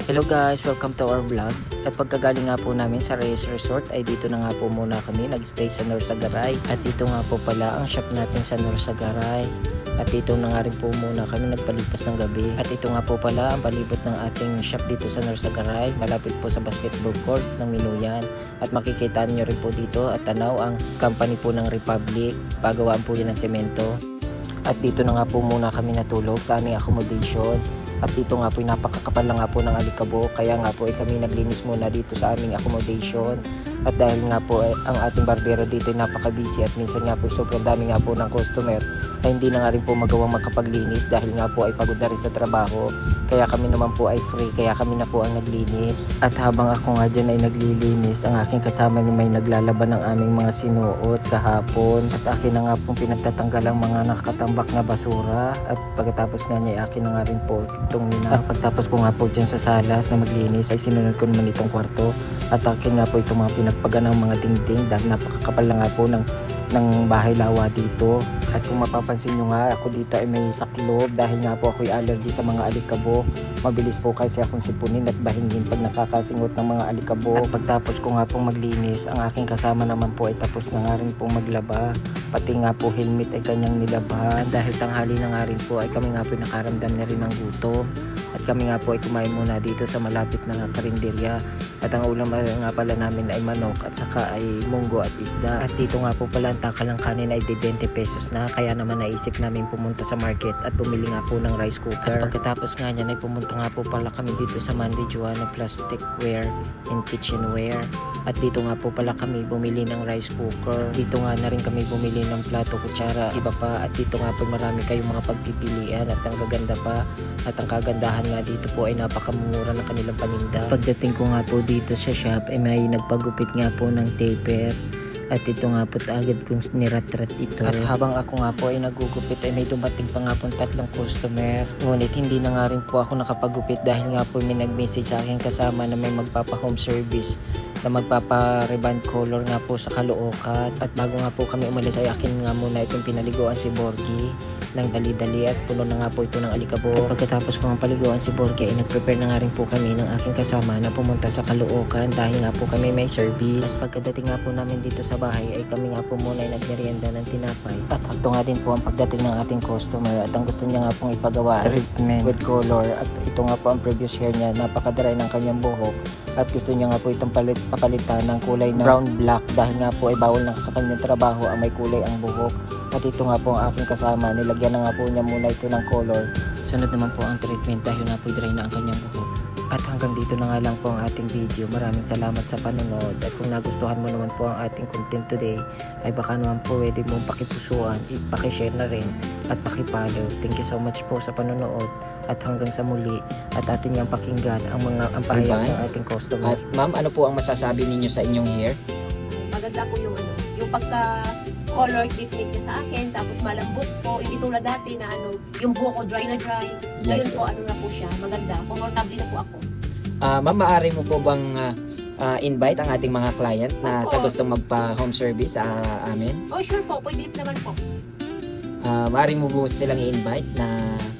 Hello guys, welcome to our vlog. At pagkagaling nga po namin sa Reyes Resort ay dito na nga po muna kami nagstay sa Norsagaray. At dito nga po pala ang shop natin sa Norsagaray. At dito na nga rin po muna kami nagpalipas ng gabi. At ito nga po pala ang palibot ng ating shop dito sa Norsagaray. Malapit po sa basketball court ng Minuyan. At makikita nyo rin po dito at tanaw ang company po ng Republic. Pagawaan po yan ng semento. At dito na nga po muna kami natulog sa aming accommodation. At dito nga po napakakapal lang nga po ng alikabok, kaya nga po kami naglinis muna dito sa aming accommodation. At dahil nga po ang ating barbero dito ay napaka-busy at minsan nga po sobrang dami nga po ng customer ay hindi na nga rin po magawang makapaglinis dahil nga po ay pagod na rin sa trabaho. Kaya kami naman po ay free, kaya kami na po ang naglinis. At habang ako nga dyan ay naglilinis, ang aking kasama ni may naglalaban ng aming mga sinuot kahapon. At akin na nga pong pinagtatanggal ang mga nakatambak na basura. At pagkatapos nga niya akin na nga rin po itong at pagtapos ko nga po dyan sa salas na maglinis ay sinunod ko naman itong kwarto. At akin nga po itong mga pinagpaganang mga dingding dahil napakakapal na nga po ng bahay lawa dito. At kung mapapansin nyo nga, ako dito ay may saklob dahil nga po ako'y allergy sa mga alikabok. Mabilis po kasi akong sipunin at bahingin pag nakakasingot ng mga alikabok. At pagtapos ko nga pong maglinis, ang aking kasama naman po ay tapos na nga rin pong maglaba. Pati nga po helmet ay kanyang nilabahan. At dahil tanghali na nga rin po ay kami nga po nakaramdam na rin ng gutom. At kami nga po ay kumain muna dito sa malapit na karinderya. At ang ulam nga pala namin ay manok at saka ay munggo at isda. At dito nga po pala ang takalang kanin ay 20 pesos na. Kaya naman naisip namin pumunta sa market at bumili nga po ng rice cooker. At pagkatapos nga niyan ay pumunta nga po pala kami dito sa Mandy Juana Plasticware and Kitchenware. At dito nga po pala kami bumili ng rice cooker. Dito nga na rin kami bumili ng plato, kutsara, iba pa. At dito nga po marami kayong mga pagpipilian at ang gaganda pa. At ang kagandahan nga dito po ay napakamura ng kanilang paninda. Pagdating ko nga po dito sa shop ay may nagpagupit nga po ng taper. At ito nga po agad kong niratrat ito. At habang ako nga po ay nagugupit ay may dumating pa nga po 3 customer. Ngunit hindi na nga rin po ako nakapagupit dahil nga po may nag-message sa akin kasama na may magpapa-home service na magpapa-reband color nga po sa Caloocan. At bago nga po kami umalis ay akin nga muna itong pinaliguan si Borgie ng dali-dali at puno na nga po ito ng alikabok. At pagkatapos ko ang paliguan si Borgie ay nag-prepare na nga rin po kami ng aking kasama na pumunta sa Caloocan dahil nga po kami may service. At pagkadating nga po namin dito sa bahay ay kami nga po muna ay nagmerienda ng tinapay. At sakto nga din po ang pagdating ng ating customer at ang gusto niya nga pong ipagawa treatment with color. At ito nga po ang previous hair niya, napakadaray ng kanyang buhok. At gusto niya nga po itong papalitan ng kulay na brown black dahil nga po ay bawal na sa kanyang trabaho ang may kulay ang buhok. At ito nga po ang aking kasama, nilagyan na nga po niya muna ito ng color. Sunod naman po ang treatment dahil nga po dry na ang kanyang buhok. At hanggang dito na nga lang po ang ating video. Maraming salamat sa panonood. At kung nagustuhan mo naman po ang ating content today, ay baka naman po pwede mong pakipusuan, ipakishare na rin at pakipollow. Thank you so much po sa panonood. At hanggang sa muli, at atin niyang pakinggan ang pahayag ng ating customer. At ma'am, ano po ang masasabi ninyo sa inyong hair? Maganda po yung pagka color treatment niya sa akin, tapos malambot po, hindi tulad dati na yung buhok ko dry na dry. Ngayon Yes, po na po siya, maganda, comfortable na po ako. Ma'am, maaari mo po bang invite ang ating mga client na Opo. sa gustong magpa-home service sa amin? Oh sure po, pwede naman po. Maaari mo po silang i-invite na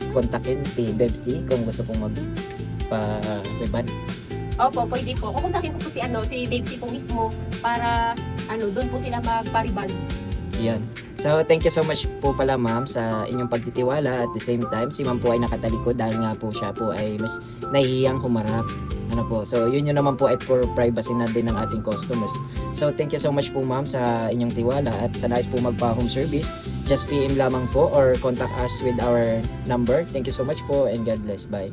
kontakin si Bebsi kung gusto pong magpa-reband? Opo, pwede po. Kukontakin ko po si Babesy po mismo para doon po sila magpariban. Yan. So, thank you so much po pala ma'am sa inyong pagtitiwala. At the same time, si ma'am po ay nakatalikod dahil nga po siya po ay mas nahihiyang humarap. So, yun naman po ay for privacy na din ng ating customers. So, thank you so much po ma'am sa inyong tiwala at sa nais po magpa-home service. Just PM lamang po or contact us with our number. Thank you so much po and God bless. Bye.